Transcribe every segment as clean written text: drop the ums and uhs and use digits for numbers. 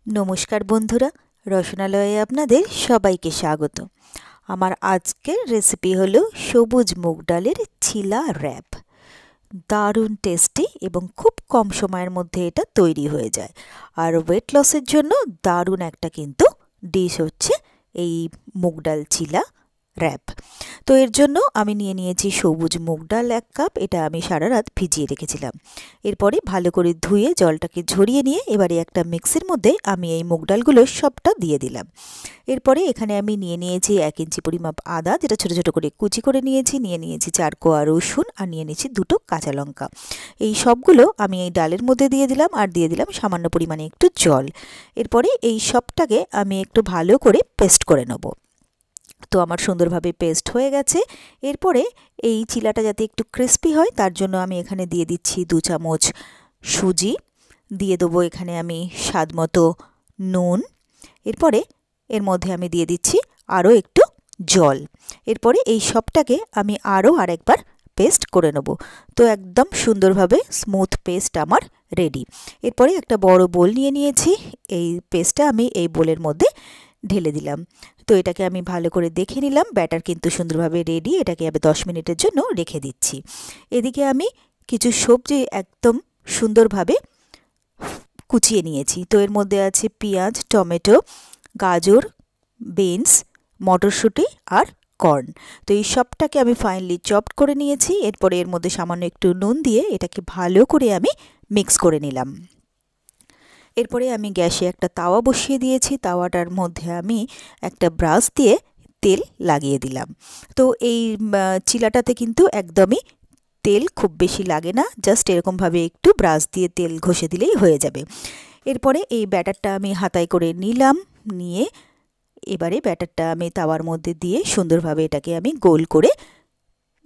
নমস্কার বন্ধুরা, রসনালয়ে আপনাদের সবাইকে স্বাগত। আমার আজকের রেসিপি হলো সবুজ মুগ ডালের চিলা র‍্যাপ। দারুণ টেস্টি এবং খুব কম সময়ের মধ্যে এটা তৈরি হয়ে যায়। আর ওয়েট লসের জন্য দারুণ একটা কিন্তু ডিশ হচ্ছে এই মুগ ডাল চিলা র‍্যাপ। তো এর জন্য আমি নিয়ে নিয়েছি সবুজ মুগ ডাল 1 কাপ। এটা আমি সারা রাত ভিজিয়ে রেখেছিলাম। এরপরে ভালো করে ধুয়ে জলটাকে ঝরিয়ে নিয়ে এবারে একটা মিক্সির মধ্যে আমি এই মুগ ডালগুলো সবটা দিয়ে দিলাম। এরপরে এখানে আমি নিয়ে নিয়েছি 1 ইঞ্চি পরিমাপ আদা, যেটা ছোট ছোট করে কুচি করে নিয়েছি। নিয়ে নিয়েছি 4 কোয়া রসুন আর নিয়ে নিয়েছি 2টো কাঁচা লঙ্কা। এই সবগুলো আমি এই ডালের মধ্যে দিয়ে দিলাম আর দিয়ে দিলাম সামান্য পরিমাণে একটু জল। এরপরে এই সবটাকে আমি একটু ভালো করে পেস্ট করে নেব। তো আমার সুন্দরভাবে পেস্ট হয়ে গেছে। এরপরে এই চিলাটা যাতে একটু ক্রিস্পি হয় তার জন্য আমি এখানে দিয়ে দিচ্ছি 2 চামচ সুজি, দিয়ে দেবো এখানে আমি স্বাদ মতো নুন। এরপরে এর মধ্যে আমি দিয়ে দিচ্ছি আরও একটু জল। এরপরে এই সবটাকে আমি আরও আরেকবার পেস্ট করে নেব। তো একদম সুন্দরভাবে স্মুথ পেস্ট আমার রেডি। এরপরে একটা বড় বোল নিয়ে নিয়েছি। এই পেস্টটা আমি এই বোলের মধ্যে ঢেলে দিলাম। তো এটাকে আমি ভালো করে দেখে নিলাম। ব্যাটার কিন্তু সুন্দরভাবে রেডি। এটাকে আমি 10 মিনিটের জন্য রেখে দিচ্ছি। এদিকে আমি কিছু সবজি একদম সুন্দরভাবে কুচিয়ে নিয়েছি। তো এর মধ্যে আছে পেঁয়াজ, টমেটো, গাজর, বিনস, মটরশুঁটি আর কর্ন। তো এই সবটাকে আমি ফাইনলি চপড করে নিয়েছি। এরপরে এর মধ্যে সামান্য একটু নুন দিয়ে এটাকে ভালো করে আমি মিক্স করে নিলাম। এরপরে আমি গ্যাসে একটা তাওয়া বসিয়ে দিয়েছি। তাওয়াটার মধ্যে আমি একটা ব্রাশ দিয়ে তেল লাগিয়ে দিলাম। তো এই চিলাটাতে কিন্তু একদমই তেল খুব বেশি লাগে না, জাস্ট এরকমভাবে একটু ব্রাশ দিয়ে তেল ঘষে দিলেই হয়ে যাবে। এরপরে এই ব্যাটারটা আমি হাতায় করে নিলাম। নিয়ে এবারে ব্যাটারটা আমি তাওয়ার মধ্যে দিয়ে সুন্দরভাবে এটাকে আমি গোল করে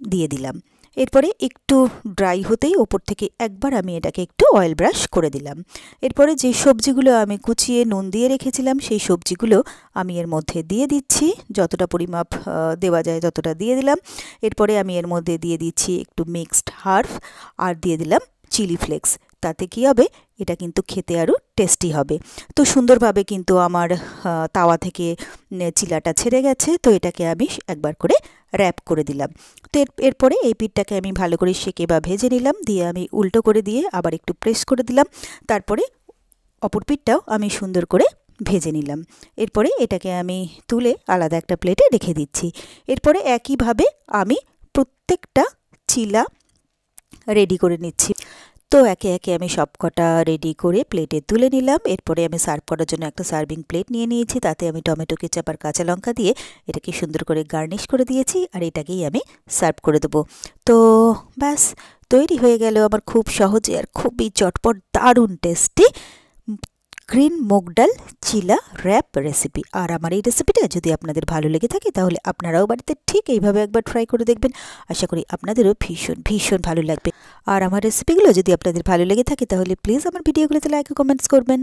দিয়ে দিলাম। এরপরে একটু ড্রাই হতেই ওপর থেকে একবার আমি এটাকে একটু অয়েল ব্রাশ করে দিলাম। এরপরে যে সবজিগুলো আমি কুচিয়ে নুন দিয়ে রেখেছিলাম সেই সবজিগুলো আমি এর মধ্যে দিয়ে দিচ্ছি। যতটা পরিমাপ দেওয়া যায় ততটা দিয়ে দিলাম। এরপরে আমি এর মধ্যে দিয়ে দিচ্ছি একটু মিক্সড হার্ব আর দিয়ে দিলাম চিলি ফ্লেক্স। তাতে কি হবে, এটা কিন্তু খেতে আরও টেস্টি হবে। তো সুন্দরভাবে কিন্তু আমার তাওয়া থেকে চিলাটা ছেড়ে গেছে। তো এটাকে আমি একবার করে র‍্যাপ করে দিলাম। তো এরপরে এই পিঠটাকে আমি ভালো করে সেঁকে বা ভেজে নিলাম। দিয়ে আমি উল্টো করে দিয়ে আবার একটু প্রেস করে দিলাম। তারপরে অপর পিঠটাও আমি সুন্দর করে ভেজে নিলাম। এরপরে এটাকে আমি তুলে আলাদা একটা প্লেটে রেখে দিচ্ছি। এরপরে একইভাবে আমি প্রত্যেকটা চিলা রেডি করে নিচ্ছি। তো একে একে আমি সবকটা রেডি করে প্লেটে তুলে নিলাম। এরপরে আমি সার্ভ করার জন্য একটা সার্ভিং প্লেট নিয়ে নিয়েছি। তাতে আমি টমেটো কেচাপ আর কাঁচা লঙ্কা দিয়ে এটাকে সুন্দর করে গার্নিশ করে দিয়েছি। আর এটাকেই আমি সার্ভ করে দেবো। তো ব্যাস তৈরি হয়ে গেল আমার খুব সহজে আর খুবই চটপট দারুণ টেস্টি গ্রিন মুগ ডাল চিলা র‍্যাপ রেসিপি। আর আমার এই রেসিপিটা যদি আপনাদের ভালো লেগে থাকে তাহলে আপনারাও বাড়িতে ঠিক এইভাবে একবার ট্রাই করে দেখবেন। আশা করি আপনাদেরও ভীষণ ভীষণ ভালো লাগবে। আর আমার রেসিপিগুলো যদি আপনাদের ভালো লেগে থাকে তাহলে প্লিজ আমার ভিডিওগুলোতে লাইক ও কমেন্টস করবেন।